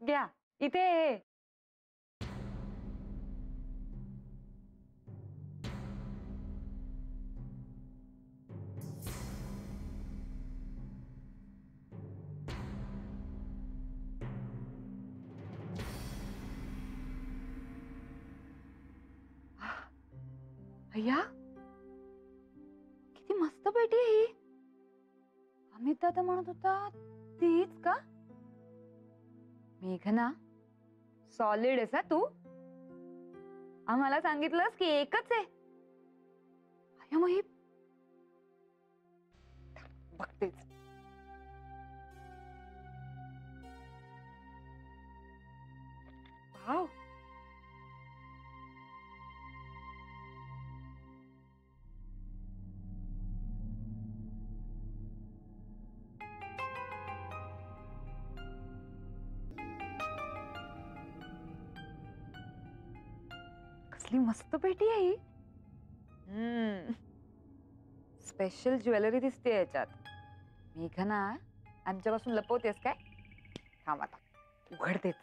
घ्या इथे आहे. अय्या, किती मस्त पेटी आहे ही. अमित दादा म्हणत होता तीच का? मेघना, सॉलिड आहेस हा तू. आम्हाला सांगितलंस की एकच आहे. अय्या, मग ही बघतेच. वाव, कसली मस्त पेटी आहे ही. स्पेशल ज्वेलरी दिसते याच्यात. मेघना, आमच्यापासून लपवतेस काय? थांब आता उघडतेच.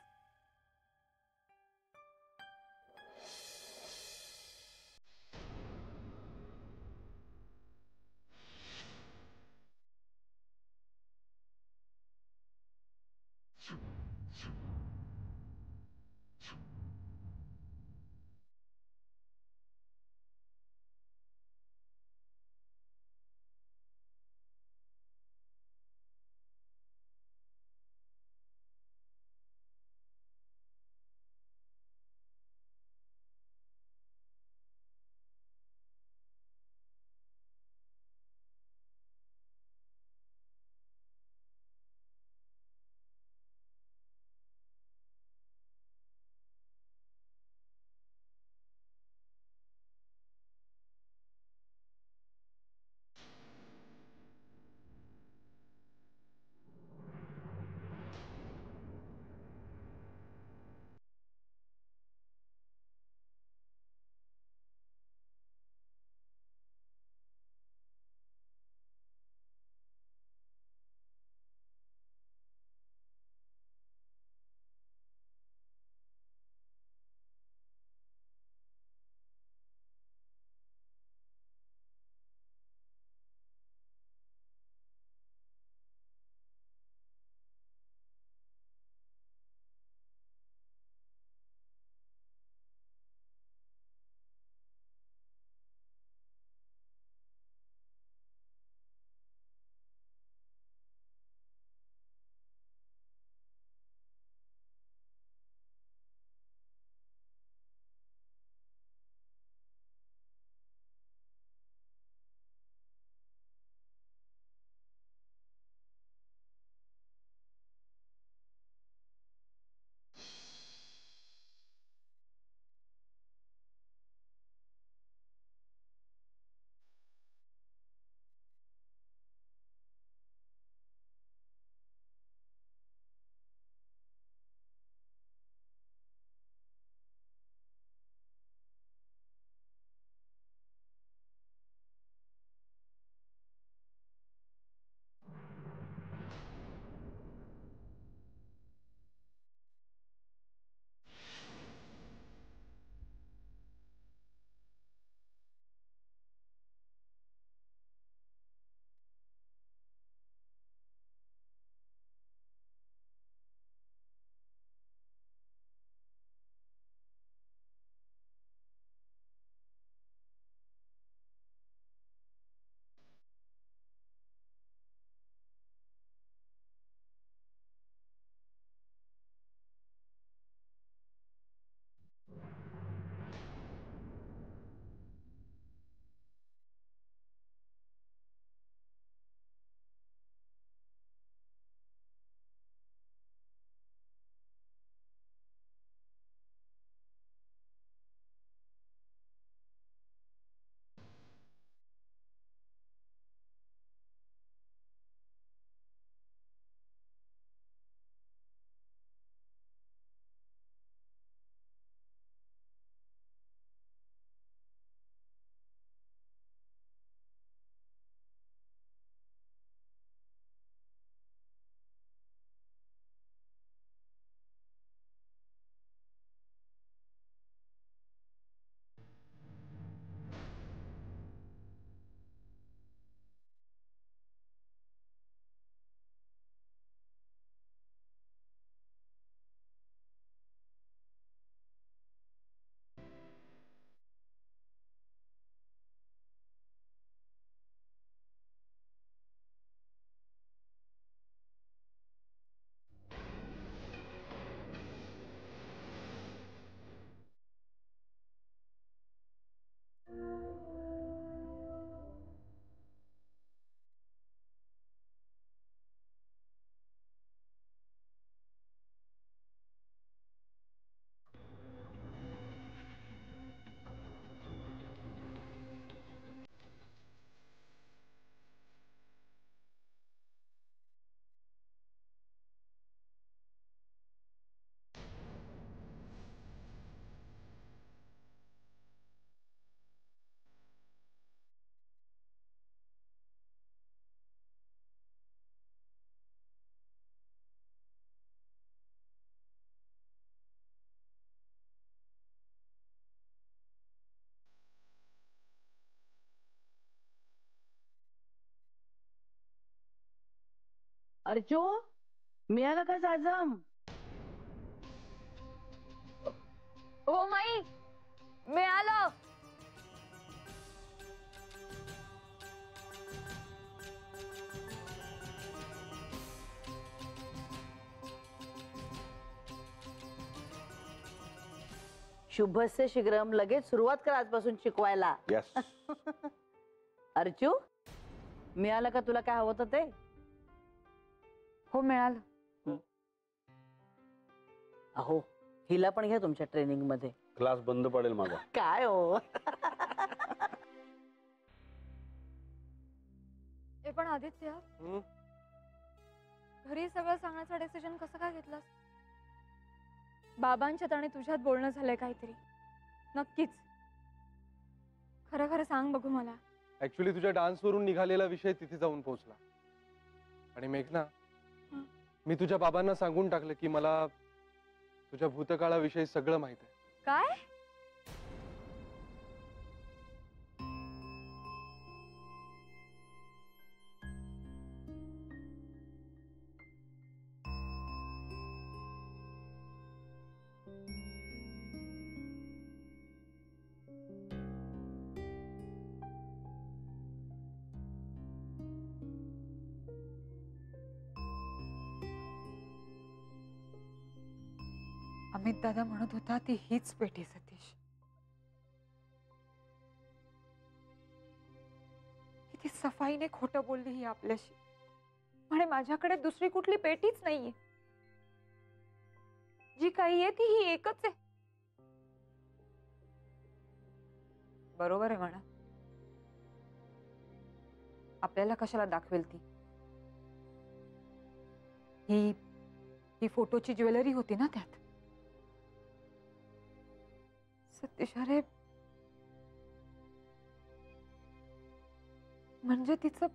अर्चो, मिळालं का साजम? हो माई, मिळालं. शुभस्य शीघ्रम, लगेच सुरुवात कर आजपासून शिकवायला. यस. अर्चू, मिळालं का तुला काय हवं होतं ते? हो मिळालं. अहो, हिला पण घ्या तुमच्या ट्रेनिंग मध्ये. क्लास बंद पडेल माझा. काय हो? हे पण आदित्य, घरी सगळं सांगण्याचा डिसिजन कसं काय घेतलास? बाबांच्यात आणि तुझ्यात बोलणं झालंय काहीतरी, नक्कीच. खरं खरं सांग बघू मला. ऍक्च्युली तुझ्या डान्स वरून निघालेला विषय तिथे जाऊन पोहोचला. आणि मेघना, मी तुझ्या बाबांना सांगून टाकलं की मला तुझ्या भूतकाळाविषयी सगळं माहित आहे. काय? अमित दादा म्हणत होता ती हीच पेटी सतीश. किती सफाईने खोटं बोलली ही आपल्याशी. म्हणे माझ्याकडे दुसरी कुठली पेटीच नाहीये, जी काही आहे ती ही एकच आहे. बरोबर आहे म्हणा. आपल्याला कशाला दाखवेल ती? ही फोटोची ज्वेलरी होती ना त्यात. सतीश, अरे म्हणजे तिचं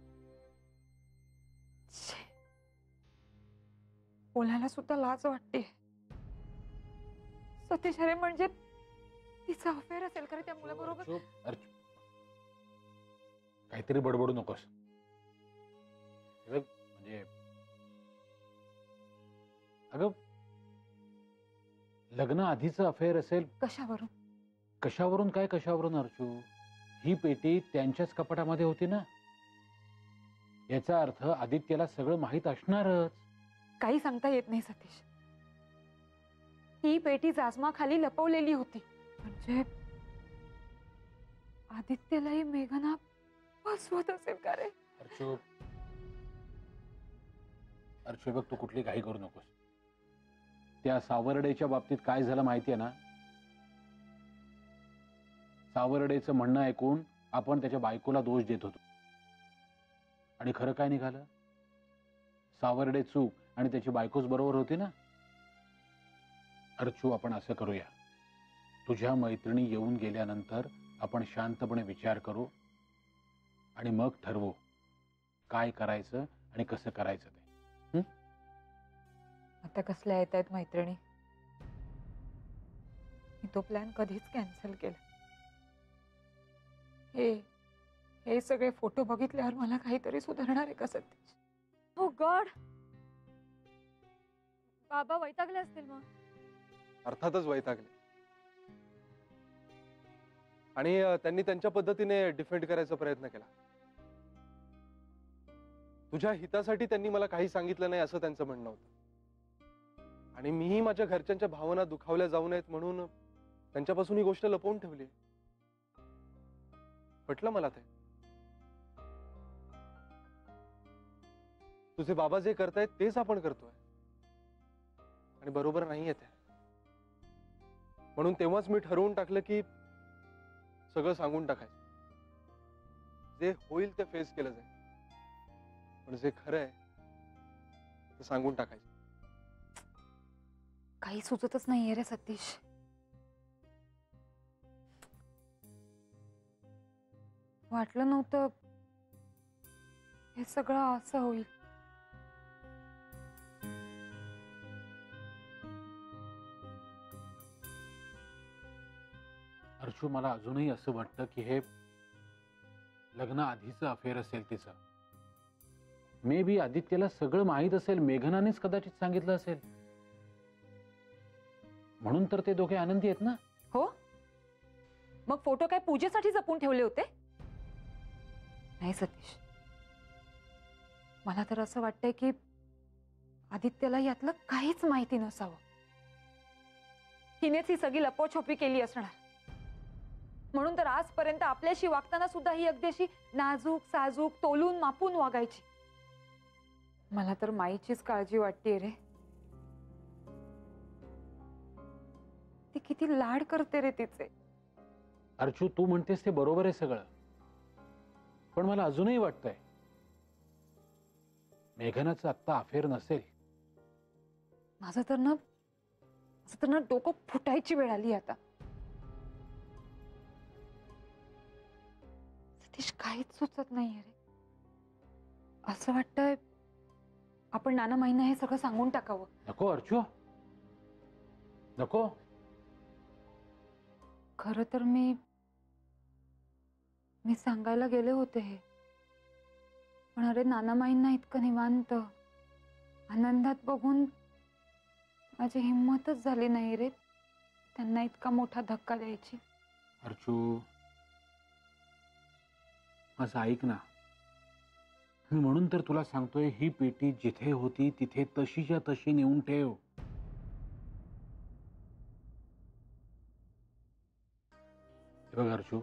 बोलायला सुद्धा लाज वाटते. सतीश, अरे म्हणजे तिचा अफेअर असेल खरं त्या मुलाबरोबर. काहीतरी बडबडू नकोस. म्हणजे अगं, लग्न आधीचं अफेअर असेल. कशावरून? कशावरून काय कशावरून अर्चू? ही पेटी त्यांच्याच कपाटामध्ये होती ना. याचा अर्थ आदित्यला सगळं माहित असणारच. काही सांगता येत नाही सतीश. ही पेटी जाजमा खाली लपवलेली होती. म्हणजे आदित्यलाही मेघना फसवत असेल का रे? अर्चू, अर्चू बघ, तू कुठली काही करू नकोस. त्या सावर्डेच्या बाबतीत काय झालं माहितीये ना? सावर्डेचं म्हणणं ऐकून आपण त्याच्या बायकोला दोष देत होतो, आणि खरं काय निघालं? सावर्डे चूक आणि त्याची बायकोच बरोबर होती ना. अर्चू, आपण असं करूया, तुझ्या मैत्रिणी येऊन गेल्यानंतर आपण शांतपणे विचार करू आणि मग ठरवू काय करायचं आणि कसं करायचं ते. आता कसल्या येत आहेत मैत्रिणी? मी तो प्लॅन कधीच कॅन्सल केला. हे सगळे फोटो बघितल्यावर मला काहीतरी सुधारणार आहे का सतीश? हो गॉड, बाबा वैतागले असतील मग. अर्थातच वैतागले. आणि त्यांनी त्यांच्या पद्धतीने डिफेंड करायचा प्रयत्न केला. तुझ्या हितासाठी त्यांनी मला काही सांगितलं नाही असं त्यांचं म्हणणं होतं. आणि मीही माझ्या घरच्यांच्या भावना दुखावल्या जाऊ नयेत म्हणून त्यांच्यापासून ही गोष्ट लपवून ठेवली. पटलं मला ते. तुझे बाबा जे करतायत तेच आपण करतोय, आणि बरोबर नाहीये ते. म्हणून तेव्हाच मी ठरवून टाकलं की सगळं सांगून टाकायचं. जे होईल ते फेस केलं जाईल, पण जे खरं आहे ते सांगून टाकायचं. काही सुचतच नाहीये रे सतीश. वाटलं नव्हतं हे सगळं असं होईल. अर्चू, मला अजूनही असं वाटतं की हे लग्न आधीचं अफेअर असेल तिचं. मे बी आदित्यला सगळं माहीत असेल, मेघनानेच कदाचित सांगितलं असेल, म्हणून तर ते दोघे आनंदी आहेत ना. हो, मग फोटो काय पूजेसाठी जपून ठेवले होते? नाही सतीश, मला तर असं वाटतंय की आदित्यला यातलं काहीच माहिती नसावं. तिनेच ही सगळी लपोछपी केली असणार. म्हणून तर आजपर्यंत आपल्याशी वागताना सुद्धा ही अगदी अशी नाजूक साजूक तोलून मापून वागायची. मला तर माईचीच काळजी वाटते रे. ती किती लाड करते रे तिचे. अर्चू, तू म्हणतेस ते बरोबर आहे सगळं, पण मला अजूनही वाटतंय मेघनाचं आत्ता अफेअर नसेल. माझं तर ना डोकं फुटायची वेळ आली आता. सतीश, काहीच सुचत नाहीये रे. असं वाटतंय आपण नाना माईंना हे सगळं सांगून टाकावं. नको अर्चू, नको. खरं तर मी सांगायला गेले होते हे, पण अरे नाना माईंना इतकं निवांत आनंदात बघून माझी हिंमतच झाली नाही रे त्यांना इतका मोठा धक्का द्यायची. अर्चू, माझं ऐक ना. मी म्हणून तर तुला सांगतोय, ही पेटी जिथे होती तिथे तशीच्या तशी नेऊन ठेव. हे बघ अर्चू,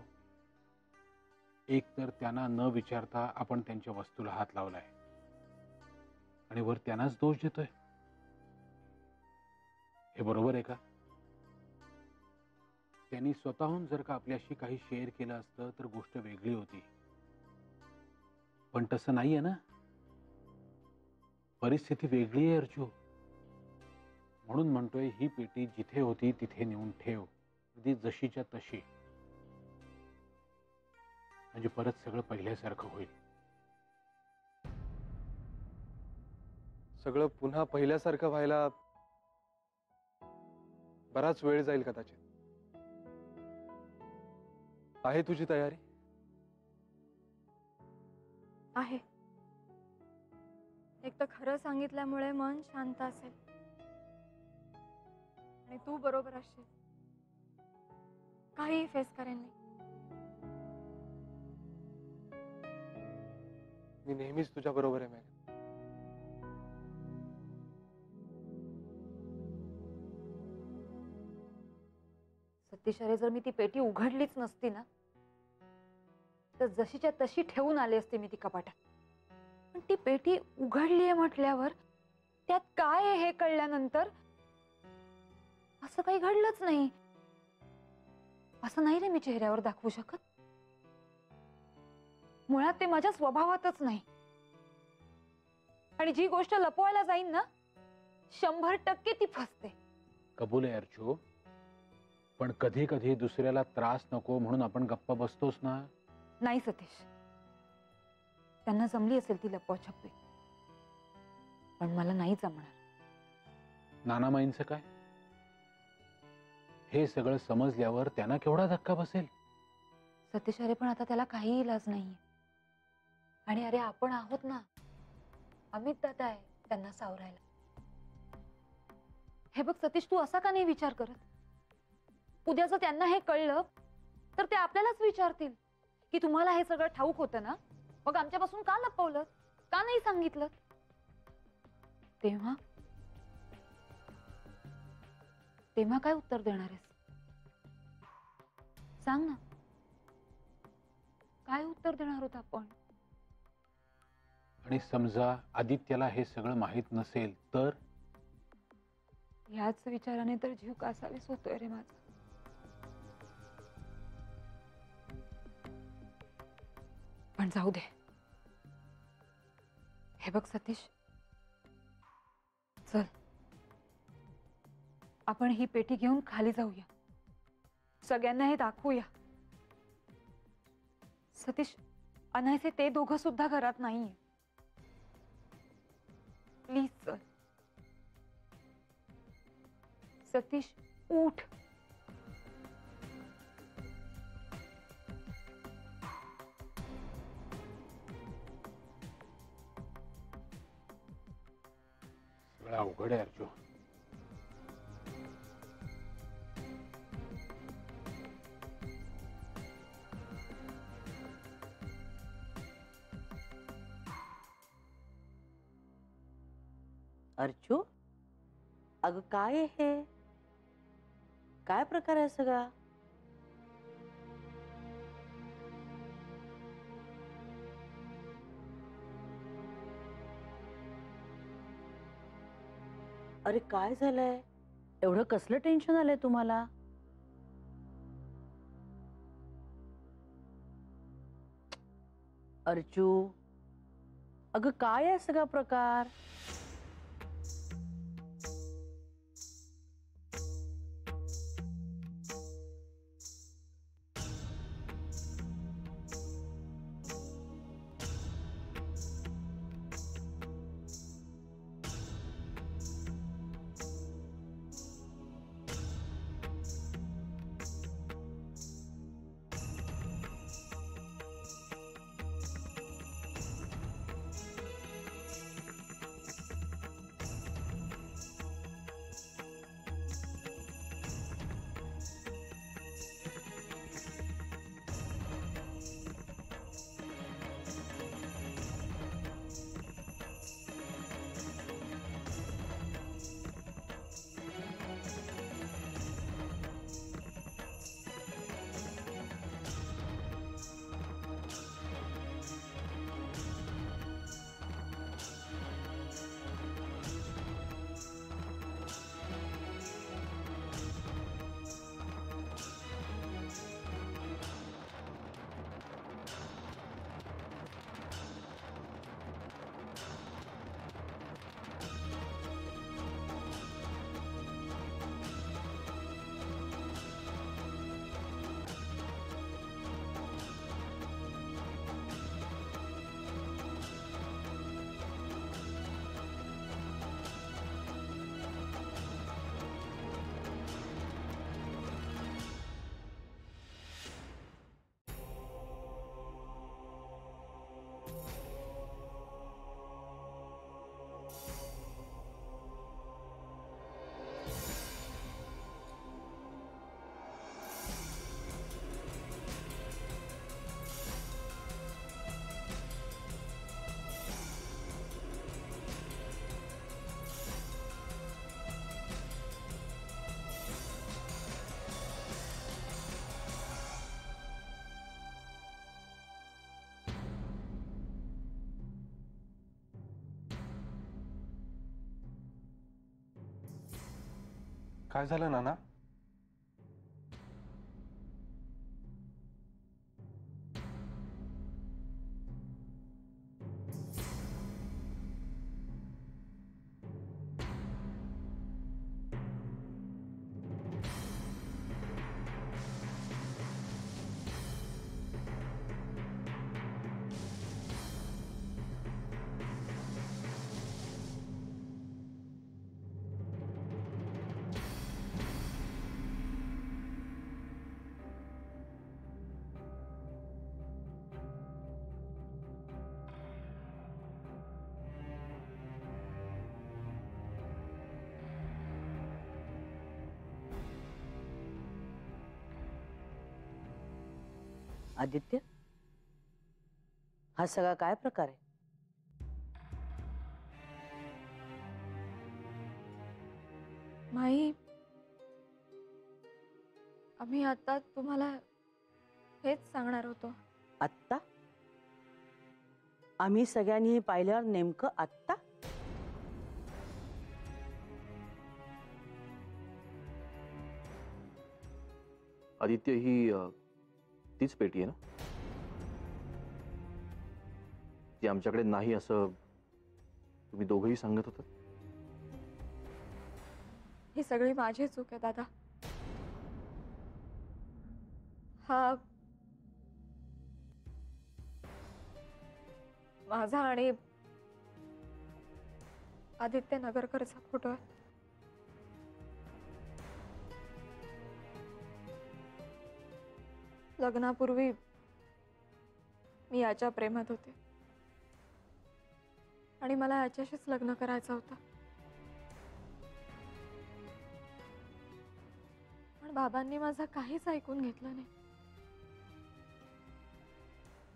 एक तर त्यांना न विचारता आपण त्यांच्या वस्तूला हात लावलाय आणि वर त्यांनाच दोष देतोय. हे बरोबर आहे का? त्यांनी स्वतःहून जर का आपल्याशी काही शेअर केलं असतं तर गोष्ट वेगळी होती, पण तसं नाहीये ना. परिस्थिती वेगळी आहे अर्जू. म्हणून म्हणतोय, ही पेटी जिथे होती तिथे नेऊन ठेव, अगदी जशीच्या तशी. म्हणजे परत सगळं पहिल्यासारखं होईल. सगळं पुन्हा पहिल्यासारखं व्हायला बराच वेळ जाईल कदाचित. आहे तुझी तयारी? आहे. एक तर खरं सांगितल्यामुळे मन शांत असेल आणि तू बरोबर असशील. काहीही फेस करेन मी. मी नेहमीच तुझ्या बरोबर आहे मेघना. सतीश, अरे जर मी ती पेटी उघडलीच नसती ना तर जशीच्या तशी ठेवून आले असते मी ती कपाटात. पण ती पेटी उघडलीये म्हटल्यावर त्यात काय आहे हे कळल्यानंतर असं काही घडलंच नाही. असं नाही रे मी चेहऱ्यावर दाखवू शकत. मुळात ते माझ्या स्वभावातच नाही. आणि जी गोष्ट लपवायला जाईन ना 100% ती फसते. कबूल आहे अर्चू, पण कधी कधी दुसऱ्याला त्रास नको म्हणून आपण गप्पा बसतोच ना. नाही सतीश, त्यांना जमली असेल ती लपवाछपवी, पण मला नाही जमणार. नानामाईंचं काय? हे सगळं समजल्यावर त्यांना केवढा धक्का बसेल. सतीश, अरे पण आता त्याला काही इलाज नाहीये. आणि अरे आपण आहोत ना, अमित दादा आहे त्यांना सावरायला. हे बघ सतीश, तू असा का नाही विचार करत? उद्या जर त्यांना हे कळलं तर ते आपल्यालाच विचारतील की तुम्हाला हे सगळं ठाऊक होतं ना, मग आमच्यापासून का लपवलं, का नाही सांगितलं? तेव्हा तेव्हा काय उत्तर देणार आहेस? सांग ना, काय उत्तर देणार होत आपण? आणि समजा आदित्यला हे सगळं माहित नसेल तर? ह्याच विचाराने तर जीव कासावीस होतोय रे माझा. पण जाऊ दे. हे बघ सतीश, चल आपण ही पेटी घेऊन खाली जाऊया, सगळ्यांना हे दाखवूया. सतीश, अनायसे ते दोघं सुद्धा घरात नाहीये. प्लीज चल. सतीश, उठ. अवघड आहे अर्जू. अर्चू, अगं काय आहे हे? काय प्रकार आहे सगळा? अरे काय झालंय? एवढं कसलं टेन्शन आलंय तुम्हाला? अर्चू, अगं काय आहे सगळा प्रकार? काय झालं नाना? आदित्य, हा सगळा काय प्रकार आहे? माई, आम्ही आता तुम्हाला हेच सांगणार होतो. आत्ता? आम्ही सगळ्यांनी हे पाहिल्यावर नेमकं आत्ता? आदित्य, ही तीच पेटी आहे ना ती आमच्याकडे नाही असं तुम्ही दोघंही सांगत होता? ही सगळी माझी चूक आहे दादा. हा माझा आणि आदित्य नगरकरचा फोटो आहे. लग्नापूर्वी मी याच्या प्रेमात होते आणि मला याच्याशीच लग्न करायचं होतं. बाबांनी माझं काहीच ऐकून घेतलं नाही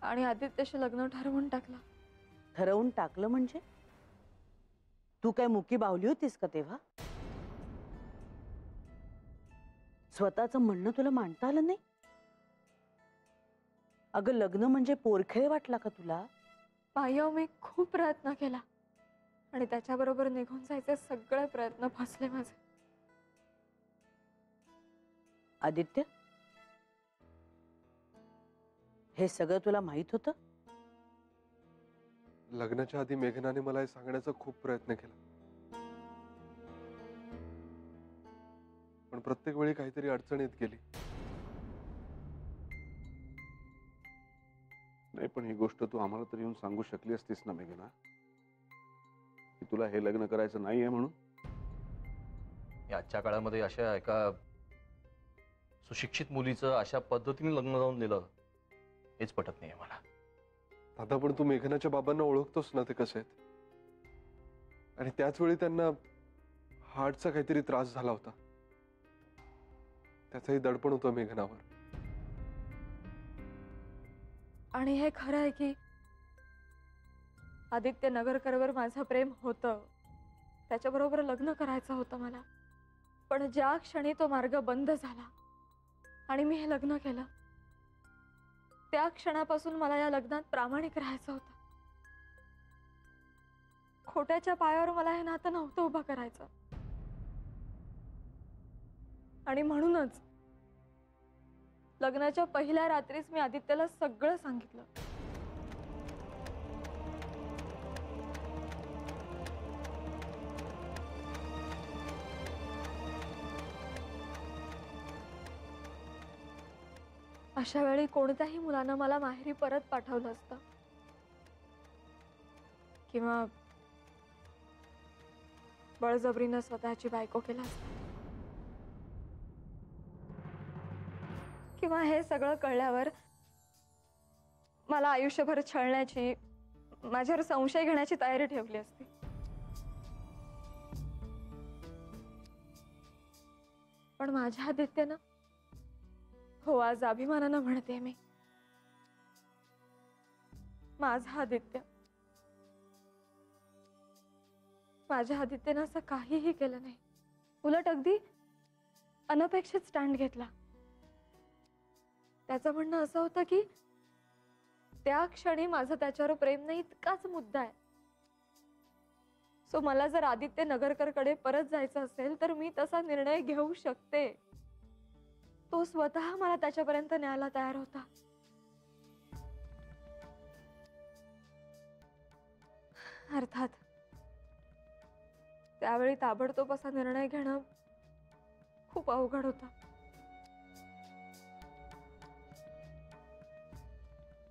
आणि आदित्यशी लग्न ठरवून टाकलं. ठरवून टाकलं म्हणजे? तू काय मुकी बावली होतीस का तेव्हा? स्वतःचं म्हणणं तुला मांडता आलं नाही? अगं लग्न म्हणजे पोरखेळ वाटला का तुला? बाह्य मी खूप प्रयत्न केला आणि त्याच्याबरोबर निघून जायचे सगळे प्रयत्न फसले माझे. आदित्य, हे सगळं तुला माहित होतं? लग्नाच्या आधी मेघनाने मला हे सांगण्याचा खूप प्रयत्न केला, पण प्रत्येक वेळी काहीतरी अडचण येत गेली. नाही, पण ही गोष्ट तू आम्हाला तरी येऊन सांगू शकली असतीस ना मेघना, की तुला हे लग्न करायचं नाहीये म्हणून. आजच्या काळामध्ये अशा एका सुशिक्षित मुलीचं अशा पद्धतीने लग्न लावून दिलं हेच पटत नाहीये मला. दादा, पण तू मेघनाच्या बाबांना ओळखतोस ना, ते कसे आहेत. आणि त्याच वेळी त्यांना हार्टचा काहीतरी त्रास झाला होता, त्याचंही दडपण होतं मेघनावर. आणि हे खरं आहे की आदित्य नगरकरवर माझं प्रेम होतं, त्याच्याबरोबर लग्न करायचं होतं मला. पण ज्या क्षणी तो मार्ग बंद झाला आणि मी हे लग्न केलं, त्या क्षणापासून मला या लग्नात प्रामाणिक राहायचं होतं. खोट्याच्या पायावर मला हे नातं नव्हतं उभं करायचं. आणि म्हणूनच लग्नाच्या पहिल्या रात्रीच मी आदित्यला सगळं सांगितलं. अशा वेळी कोणत्याही मुलानं मला माहेरी परत पाठवलं असतं किंवा बळजबरीनं स्वतःची बायको केलं असतं, किंवा हे सगळं कळल्यावर मला आयुष्यभर छळण्याची, माझ्यावर संशय घेण्याची तयारी ठेवली असती. पण माझ्या आदित्यनं, हो आज अभिमानानं म्हणते मी, माझा आदित्य, माझ्या आदित्यनं असं काहीही केलं नाही. उलट अगदी अनपेक्षित स्टँड घेतला. त्याचं म्हणणं असं होतं की त्या क्षणी माझं त्याच्यावर प्रेम नाही इतकाच मुद्दा आहे. सो मला जर आदित्य नगरकरकडे परत जायचं असेल तर मी तसा निर्णय घेऊ शकते. तो स्वतः मला त्याच्यापर्यंत न्यायला तयार होता. अर्थात त्यावेळी ताबडतोब असा निर्णय घेणं खूप अवघड होतं.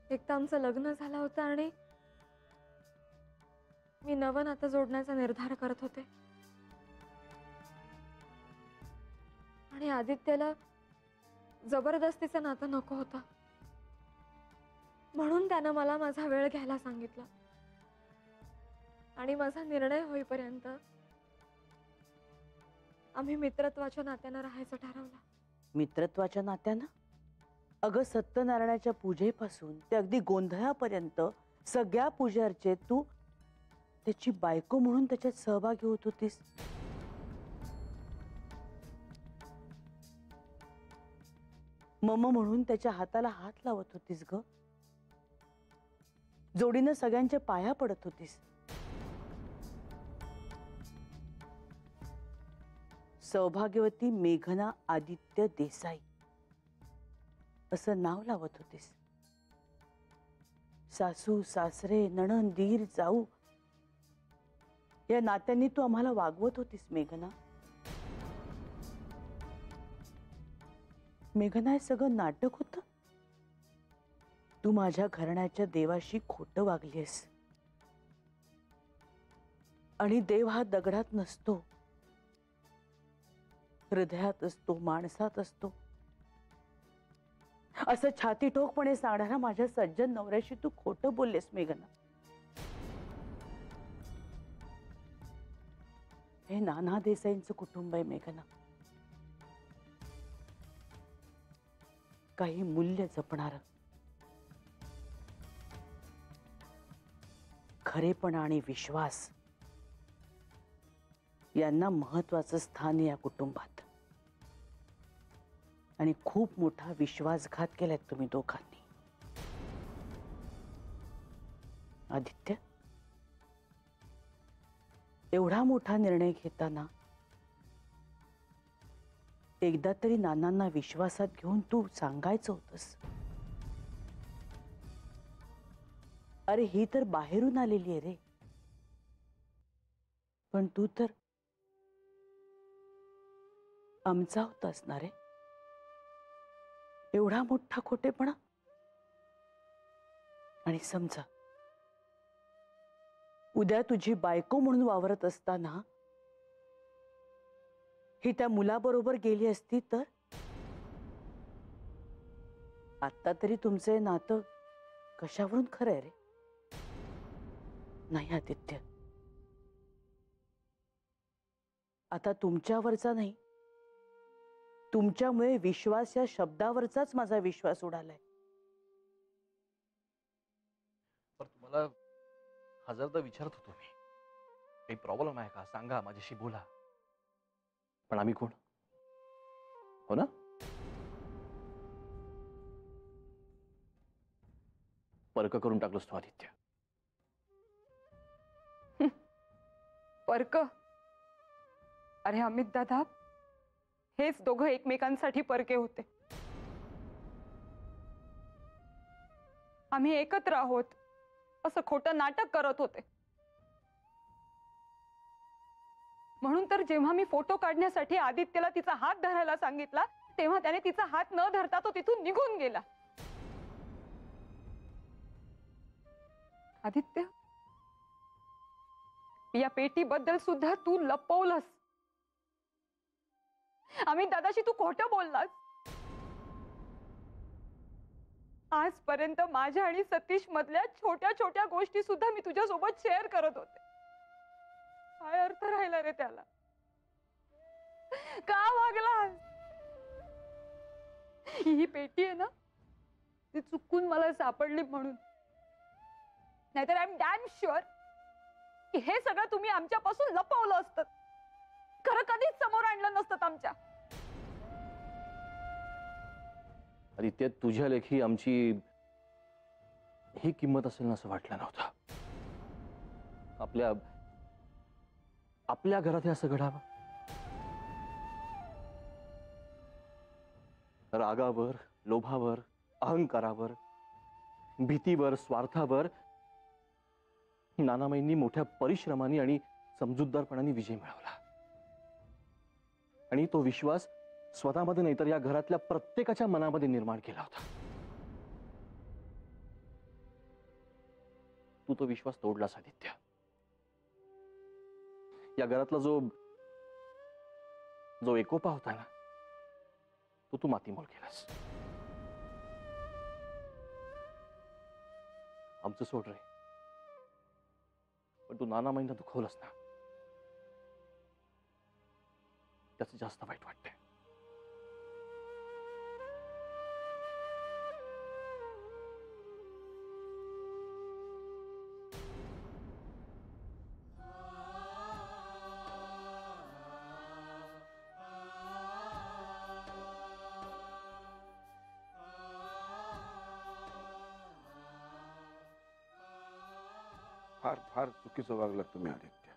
एक तर आमचं लग्न झालं होतं आणि मी नवं नातं जोडण्याचा निर्धार करत होते. आणि आदित्यला जबरदस्तीचं नातं नको होतं, म्हणून त्यानं मला माझा वेळ घ्यायला सांगितलं. आणि माझा निर्णय होईपर्यंत आम्ही मित्रत्वाच्या नात्यानं राहायचं ठरवलं. मित्रत्वाच्या नात्यानं? अगं सत्यनारायणाच्या पूजेपासून ते अगदी गोंधळापर्यंत सगळ्या पूजार्चेत तू त्याची बायको म्हणून त्याच्यात सहभागी होत होतीस. मम म्हणून त्याच्या हाताला हात लावत होतीस ग. जोडीनं सगळ्यांच्या पाया पडत होतीस. सौभाग्यवती मेघना आदित्य देसाई असं नाव लावत होतीस. सासू सासरे नणंद दीर जाऊ या नात्यांनी तू आम्हाला वागवत होतीस मेघना. मेघना हे सगळं नाटक होतं. तू माझ्या घराण्याच्या देवाशी खोटं वागलीस. आणि देव हा दगडात नसतो, हृदयात असतो, माणसात असतो असं छाती ठोकपणे सांगणारा माझ्या सज्जन नवऱ्याशी तू खोटं बोललेस मेघना. हे नाना देसाईंचं कुटुंब आहे मेघना. काही मूल्य जपणार, खरेपणा आणि विश्वास यांना महत्वाचं स्थान या कुटुंबात. आणि खूप मोठा विश्वासघात केलाय तुम्ही दोघांनी. आदित्य, एवढा मोठा निर्णय घेताना एकदा तरी नानांना विश्वासात घेऊन तू सांगायचं होतंस. अरे ही तर बाहेरून आलेली आहे रे, पण तू तर आमचा होतास ना रे. एवढा मोठा खोटेपणा. आणि समजा उद्या तुझी बायको म्हणून वावरत असताना ही त्या मुलाबरोबर गेली असती तर? आता तरी तुमचे नातं कशावरून खरं आहे रे? नाही आदित्य, आता तुमच्यावरचा नाही, तुमच्यामुळे विश्वास या शब्दावरचाच माझा विश्वास उडालाय. पण तुम्हाला हजारदा विचारत होतो मी, काही प्रॉब्लेम आहे का, सांगा, माझ्याशी बोला. पण आम्ही कोण? हो ना? परक करून टाकलोस तू आदित्य. परक? अरे अमित दादा, हेच दोघं एकमेकांसाठी परके होते. आम्ही एकत्र आहोत असं खोटं नाटक करत होते. म्हणून तर जेव्हा मी फोटो काढण्यासाठी आदित्यला तिचा हात धरायला सांगितला, तेव्हा त्याने तिचा हात न धरता तो तिथून निघून गेला. आदित्य, या पेटीबद्दल सुद्धा तू लपवलंस. अमित दादाशी तू खोटं बोललास. आजपर्यंत माझ्या आणि सतीश मधल्या छोट्या छोट्या गोष्टी सुद्धा मी तुझ्यासोबत शेअर करत होते. काय अर्थ राहिला रे त्याला? का वागलास? ही पेटी आहे ना, ती चुकून मला सापडली म्हणून. नाहीतर आय एम डॅम शुअर की हे सगळं तुम्ही आमच्यापासून लपवलं असतं. खरं कधीच समोर आणलं नसतं आमच्या. आदित्य, तुझ्या लेखी आमची ही किंमत असेल ना असं वाटलं नव्हतं. आपल्या घरात हे असं घडावं. रागावर, लोभावर, अहंकारावर, भीतीवर, स्वार्थावर नानामाईंनी मोठ्या परिश्रमाने आणि समजूतदारपणाने विजय मिळवला. आणि तो विश्वास स्वतःमध्ये नाही तर या घरातल्या प्रत्येकाच्या मनामध्ये निर्माण केला होता. तू तो विश्वास तोडलास आदित्य. या घरातला जो एकोपा होता ना, तो तू मातीमोल केलास. आमचं सोड रे, पण तू नानामाईंना दुखवलंस ना, त्याचं जास्त वाईट वाटतंय. फार फार चुकीचं वागलात तुम्ही आदित्य.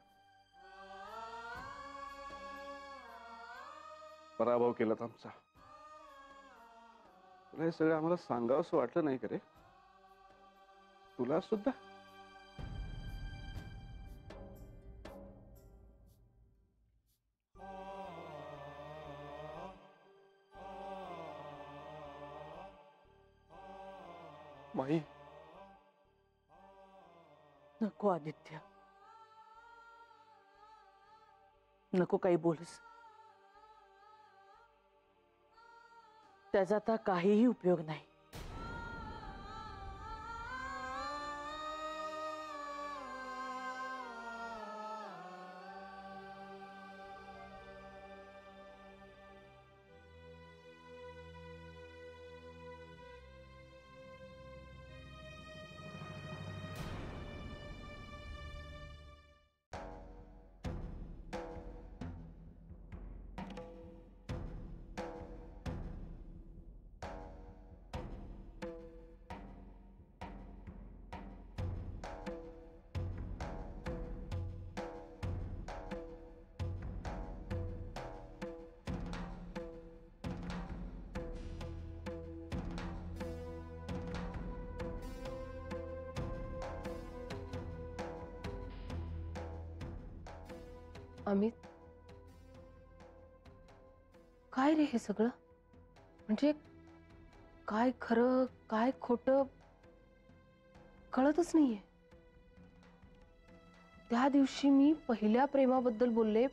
पराभव केलात आमचा. तुला हे सगळं आम्हाला सांगावंसं वाटलं नाही का रे? तुला सुद्धा? माही, नको आदित्य, नको काही बोलूस. त्याचा आता काहीही उपयोग नाही. अमित, काय रे हे सगळं? म्हणजे काय खरं काय खोटं कळतच नाहीये. त्या दिवशी मी पहिल्या प्रेमाबद्दल बोलले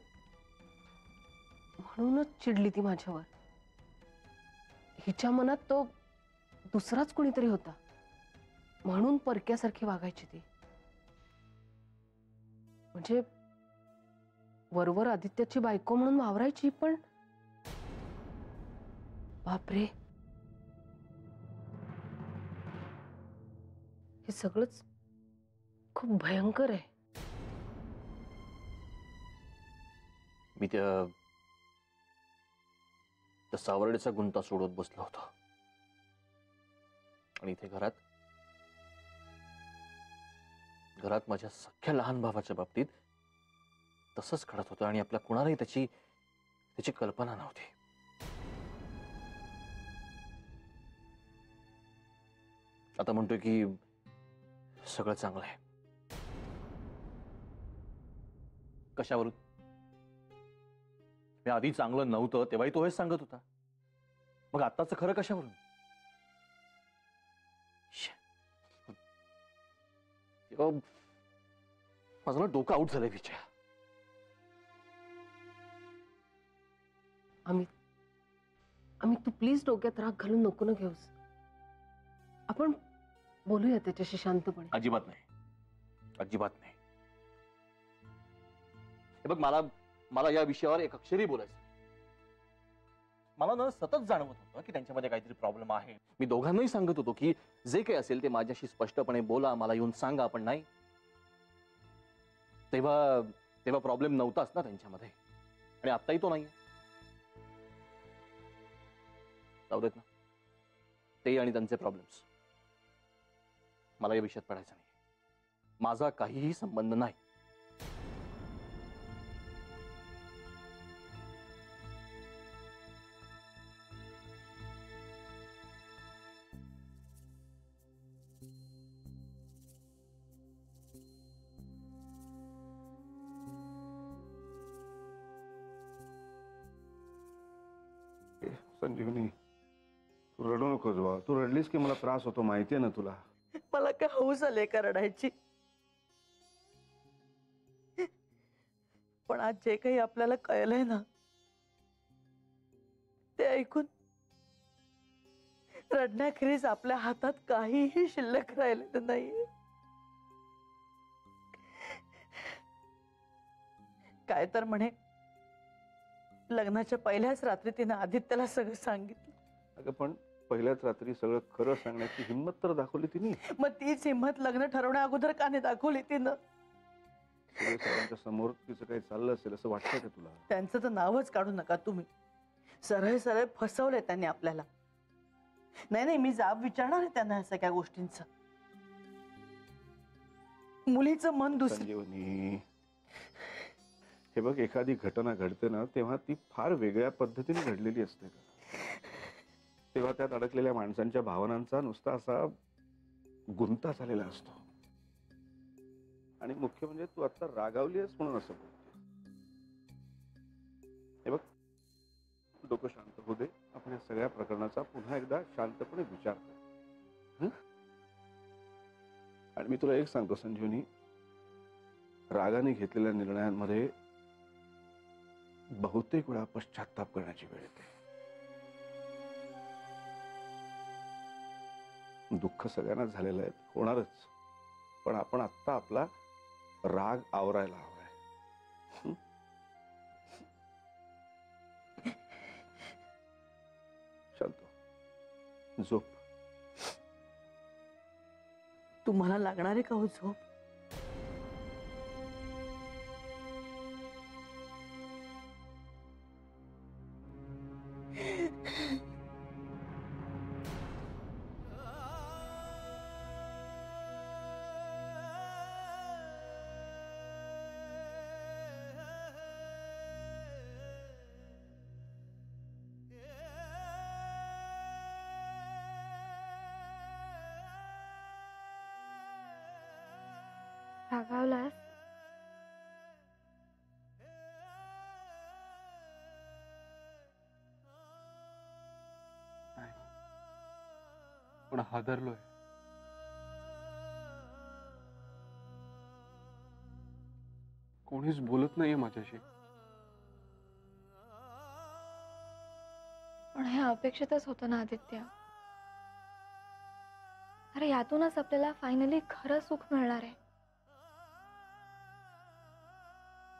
म्हणूनच चिडली ती माझ्यावर. हिच्या मनात तो दुसराच कोणीतरी होता म्हणून परक्यासारखी वागायची ती. म्हणजे वरवर आदित्याची बायको म्हणून वावरायची, पण बापरे, हे सगळंच खूप भयंकर आहे. मी त्या सावर्डेचा गुंता सोडत बसलो होतो आणि इथे घरात माझ्या सख्या लहान भावाच्या बाबतीत तसंच घडत होतं आणि आपल्या कुणालाही त्याची कल्पना नव्हती. आता म्हणतोय की सगळं चांगलं आहे. कशावरून? मी आधी चांगलं नव्हतं तेव्हाही तो हेच सांगत होता. मग आत्ताच खरं कशावरून? माझं ना डोकं आउट झालंय विचार. अमित, तू प्लीज डोक्यात राग घालून नको ना घेऊस. आपण बोलूया त्याच्याशी शांतपणे. अजिबात नाही, अजिबात नाही. हे बघ, मला या विषयावर एक अक्षरही बोलायचं. मला ना सतत जाणवत होतं की त्यांच्यामध्ये काहीतरी प्रॉब्लेम आहे. मी दोघांनाही सांगत होतो की जे काही असेल ते माझ्याशी स्पष्टपणे बोला, मला येऊन सांगा. पण नाही, तेव्हा प्रॉब्लेम नव्हताच ना त्यांच्यामध्ये, आणि आत्ताही तो नाहीये. जाऊ देत ना, ते आणि त्यांचे प्रॉब्लेम्स. मला या विषयात पडायचं नाही. माझा काहीही संबंध नाही. संजीवनी, तू रडू नकोस बा. तू रडलीस की मला त्रास होतो, माहितीये ना तुला. मला काय हौस आले का रडायची? पण आज जे काही आपल्याला कळलंय ना, ते ऐकून रडण्याखेरीज आपल्या हातात काहीही शिल्लक राहिलेलं नाहीये. काय तर म्हणे, लग्नाच्या पहिल्याच रात्री तिनं आदित्यला सगळं सांगितलं. अगं पण पहिल्याच रात्री सगळं खरं सांगण्याची हिंमत तर दाखवली तिने. मग तीच हिंमत लग्न ठरवण्या अगोदर का नाही दाखवली तिनं? सगळ्यांच्या समोर तिचं काही चाललं असेल असं वाटतं का तुला? त्यांचं तर नावच काढू नका तुम्ही. सरळ सरळ फसवलंय त्यांनी आपल्याला. नाही, मी जाब विचारणार आहे त्यांना या सगळ्या गोष्टींचं. मुलीचं मन दुसरं. संजीवनी, हे बघ, एखादी घटना घडते ना तेव्हा ती फार वेगळ्या पद्धतीने घडलेली असते. तेव्हा त्यात अडकलेल्या माणसांच्या भावनांचा नुसता असा गुंता झालेला असतो. आणि मुख्य म्हणजे तू आता रागावली आहेस म्हणून असं बोलते. हे बघ, डोकं शांत होऊ दे. आपण या सगळ्या प्रकरणाचा पुन्हा एकदा शांतपणे विचार कर. आणि मी तुला एक सांगतो संजीवनी, रागाने घेतलेल्या निर्णयांमध्ये बहुतेक वेळा पश्चाताप करण्याची वेळ येते. दुःख सगळ्यांना झालेलं आहे, होणारच. पण आपण आत्ता आपला राग आवरायला हवाय. शांत झोप. तुम्हाला लागणार आहे का हो झोप? रागावलास? पण हादरलोय. कोणीच बोलत नाहीये माझ्याशी. पण हे अपेक्षितच होतं ना आदित्य. अरे यातूनच आपल्याला फायनली खरं सुख मिळणार आहे.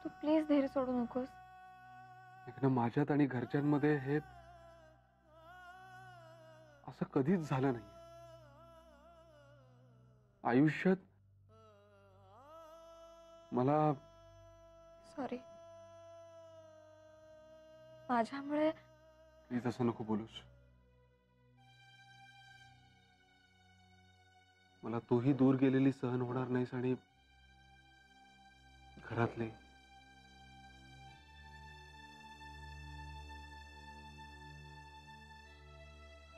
तू प्लीज धीर सोडू नकोस. मेघना, माझ्यात आणि घरच्यांमध्ये हे असं कधीच झालं नाही. आयुष्यात मला सॉरी. माझ्यामुळे प्लीज असं नको बोलूस. मला तूही दूर गेलेली सहन होणार नाहीस आणि घरातले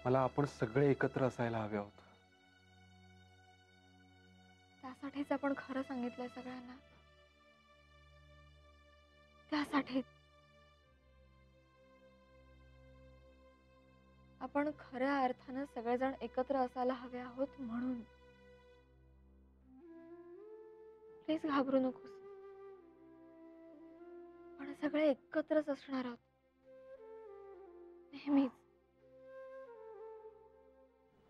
मला आपण सगळे एकत्र असायला हवे आहोत. त्यासाठीच आपण खरं सांगितलंय सगळ्यांना. त्यासाठी आपण खऱ्या अर्थानं सगळेजण एकत्र असायला हवे आहोत म्हणून. प्लीज घाबरू नकोस. आपण सगळे एकत्रच असणार आहोत नेहमीच.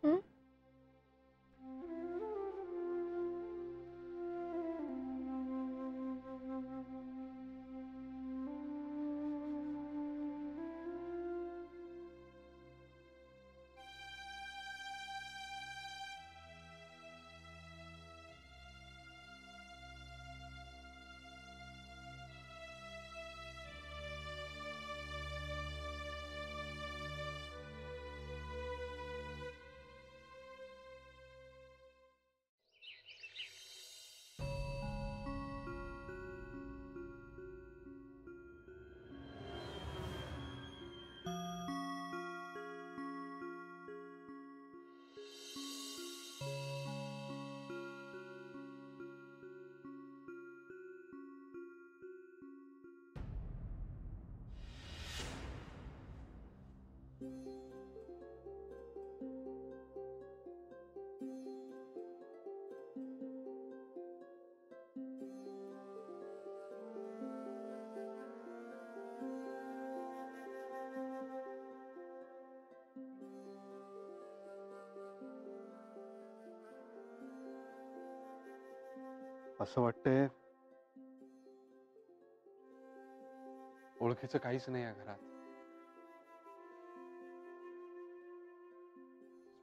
हम्म? असं वाटतंय ओळखीचं काहीच नाही या घरात.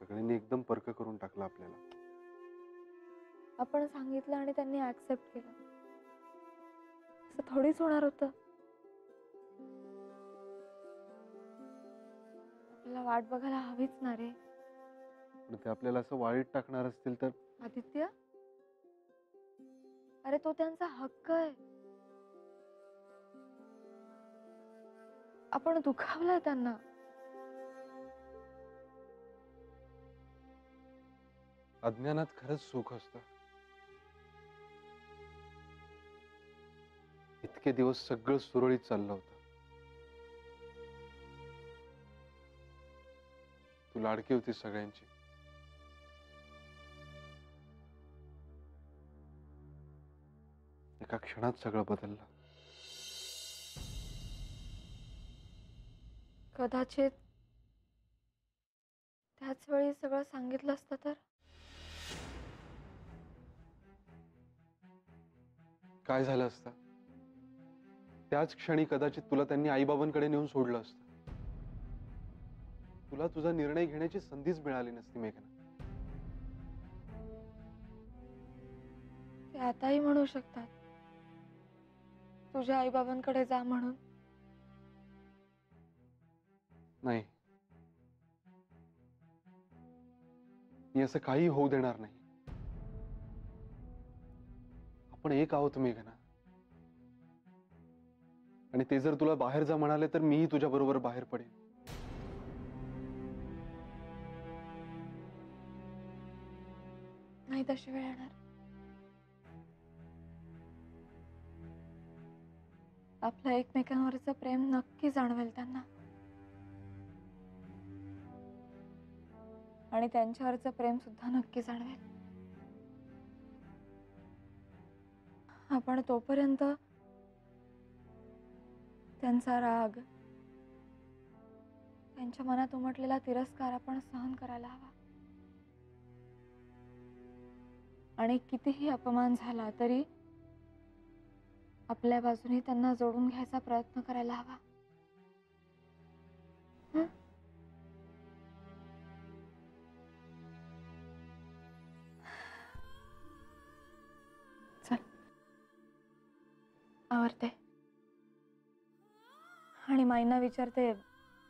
सगळ्यांनी एकदम परक करून टाकलं आपल्याला. आपण सांगितलं आणि त्यांनी ऍक्सेप्ट केलं. असं थोडीच होणार होतं. आपल्याला वाट बघायला हवीच ना रे. पण ते आपल्याला असं वाईट टाकणार असतील तर आदित्य, अरे तो त्यांचा हक्क आहे. आपण दुखावलंय त्यांना. अज्ञानात खरंच सुख असतं. इतके दिवस सगळं सुरळीत चाललं होतं. तू लाडकी होती सगळ्यांची. एका क्षणात सगळं बदललं. कदाचित त्याच वेळी सगळं सांगितलं असतं तर. काय झालं असतं? त्याच क्षणी कदाचित तुला त्यांनी आईबाबांकडे नेऊन सोडलं असतं. तुला तुझा निर्णय घेण्याची संधीच मिळाली नसती मेघना. ते आताही म्हणू शकतात तुझ्या आईबाबांकडे जा म्हणून. नाही, मी असं काही होऊ देणार नाही. आपण एक आहोत मेघना. आणि ते जर तुला बाहेर जा म्हणाले तर मीही तुझ्या बरोबर बाहेर पडेन. नाही तशी वेळ येणार. आपलं एकमेकांवरचं प्रेम नक्की जाणवेल त्यांना. आणि त्यांच्यावरचं प्रेम सुद्धा नक्की जाणवेल. आपण तोपर्यंत त्यांचा राग, त्यांच्या मनात उमटलेला तिरस्कार आपण सहन करायला हवा. आणि कितीही अपमान झाला तरी आपल्या बाजूने त्यांना जोडून घ्यायचा प्रयत्न करायला हवा. हं? चल, आवरते आणि माईंना विचारते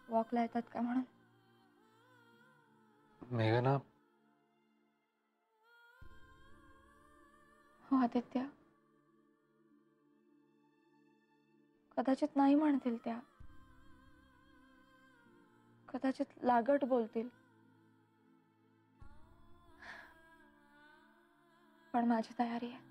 वॉकला येतात का म्हणून. मेघना, हो आदित्य, कदाचित नाही म्हणतील त्या, कदाचित लागट बोलतील, पण माझी तयारी आहे.